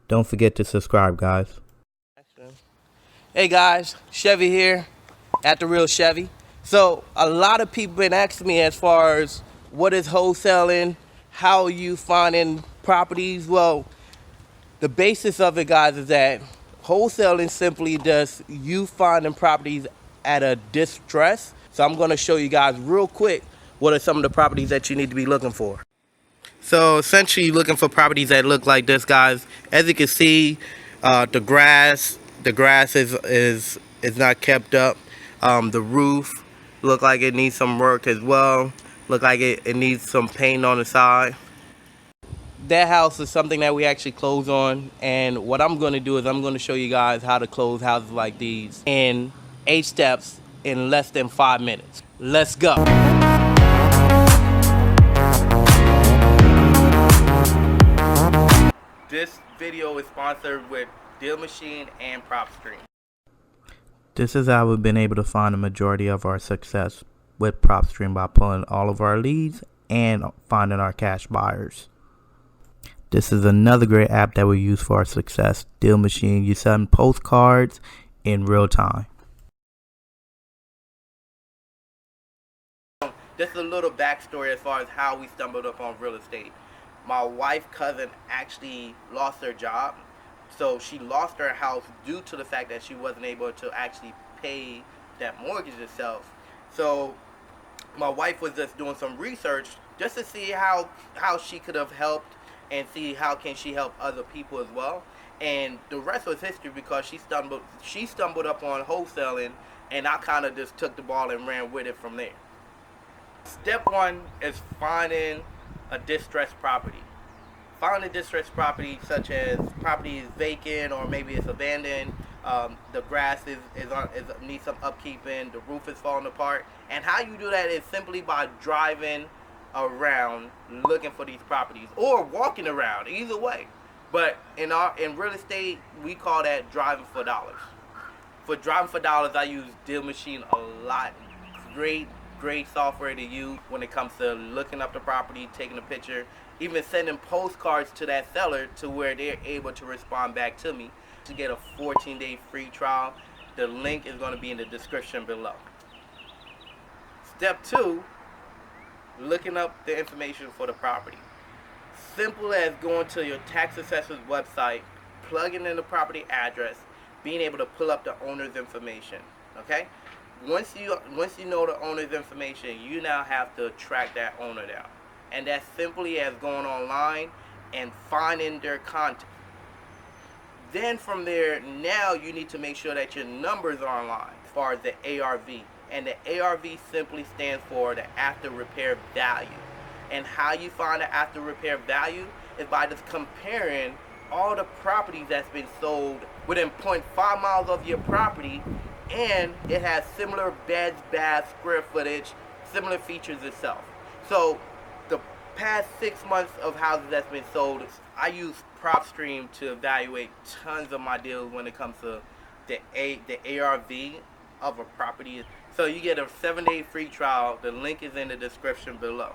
Don't forget to subscribe, guys. Hey guys, Chevy here at the Real Chevy. So a lot of people been asking me as far as what is wholesaling, how are you finding properties. Well, the basis of it, guys, is that wholesaling simply does you finding properties at a distress. So I'm going to show you guys real quick what are some of the properties that you need to be looking for. So essentially, you're looking for properties that look like this, guys. As you can see, the grass is not kept up. The roof look like it needs some work as well. Look like it needs some paint on the side. That house is something that we actually close on, and what I'm going to do is I'm going to show you guys how to close houses like these in 8 steps in less than 5 minutes. Let's go. This video is sponsored with Deal Machine and Propstream. This is how we've been able to find the majority of our success with Propstream, by pulling all of our leads and finding our cash buyers. This is another great app that we use for our success. Deal Machine, you send postcards in real time. Just a little backstory as far as how we stumbled upon real estate. My wife's cousin actually lost her job. So she lost her house due to the fact that she wasn't able to actually pay that mortgage itself. So my wife was just doing some research just to see how she could have helped and see how can she help other people as well. And the rest was history because she stumbled up on wholesaling, and I kind of just took the ball and ran with it from there. Step one is finding a distressed property. Find a distressed property, such as property is vacant or maybe it's abandoned. The grass needs some upkeeping. The roof is falling apart. And how you do that is simply by driving around looking for these properties or walking around. Either way. But in real estate, we call that driving for dollars. For driving for dollars, I use Deal Machine a lot. Great software to use when it comes to looking up the property, taking a picture, even sending postcards to that seller to where they're able to respond back to me. To get a 14-day free trial, the link is going to be in the description below. Step 2, looking up the information for the property. Simple as going to your tax assessor's website, plugging in the property address, being able to pull up the owner's information. Okay? Once you know the owner's information, you now have to track that owner down. And that's simply as going online and finding their contact. Then from there, now you need to make sure that your numbers are online as far as the ARV. And the ARV simply stands for the after repair value. And how you find the after repair value is by just comparing all the properties that's been sold within 0.5 miles of your property, and it has similar beds, baths, square footage, similar features itself. So the past 6 months of houses that's been sold, I use Propstream to evaluate tons of my deals when it comes to the ARV of a property. So you get a 7-day free trial. The link is in the description below.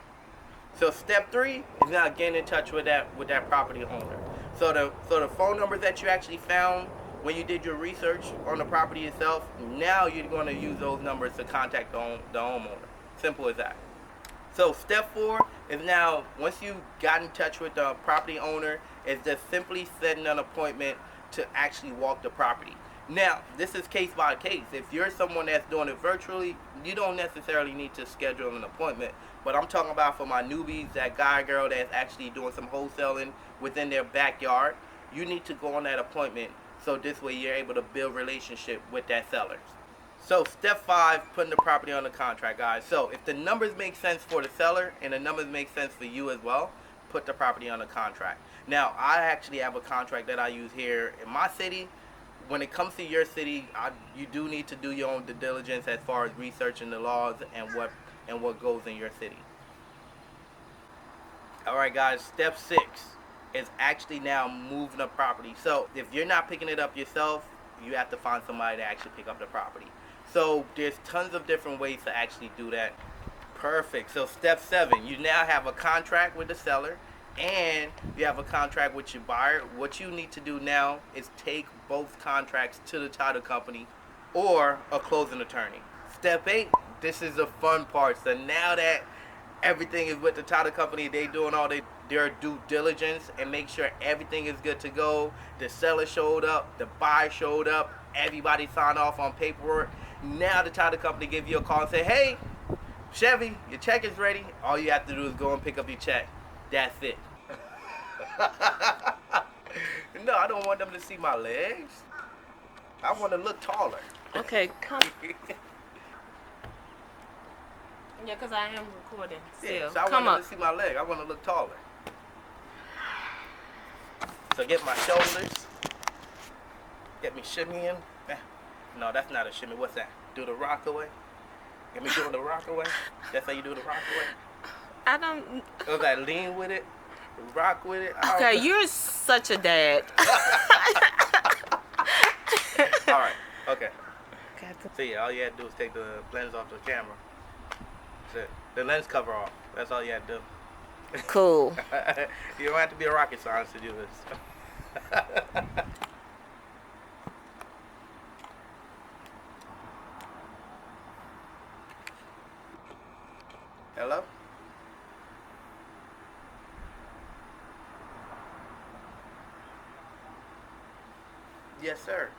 So step 3 is now getting in touch with that property owner. So the phone numbers that you actually found when you did your research on the property itself, now you're going to use those numbers to contact the homeowner. Simple as that. So step 4 is now, once you got in touch with the property owner, is just simply setting an appointment to actually walk the property. Now, this is case by case. If you're someone that's doing it virtually, you don't necessarily need to schedule an appointment. But I'm talking about for my newbies, that guy or girl that's actually doing some wholesaling within their backyard, you need to go on that appointment. So this way you're able to build relationship with that seller. So step 5, putting the property on the contract, guys. So if the numbers make sense for the seller and the numbers make sense for you as well, put the property on the contract. Now, I actually have a contract that I use here in my city. When it comes to your city, you do need to do your own due diligence as far as researching the laws and what goes in your city. Alright guys, step 6 is actually now moving the property. So if you're not picking it up yourself, you have to find somebody to actually pick up the property. So there's tons of different ways to actually do that. Perfect. So step 7, you now have a contract with the seller and you have a contract with your buyer, what you need to do now is take both contracts to the title company or a closing attorney. Step 8, this is the fun part. So now that everything is with the title company, they doing all their due diligence and make sure everything is good to go. The seller showed up, the buyer showed up, everybody signed off on paperwork. Now the title company give you a call and say, hey, Chevy, your check is ready. All you have to do is go and pick up your check. That's it. No, I don't want them to see my legs. I want to look taller. Okay, come. Yeah, because I am recording still. Yeah, so I come want them up. to see my leg. I want to look taller. So get my shoulders. Get me shimmying. No, that's not a shimmy. What's that? Do the rock away. Get me doing the rock away. That's how you do the rock away. I don't. Okay, lean with it. Rock with it. Okay, you're such a dad. All right. Okay. Okay. So yeah, all you had to do is take the lens off the camera. That's it. The lens cover off. That's all you had to do. Cool. You don't have to be a rocket scientist to do this. Hello? Yes, sir.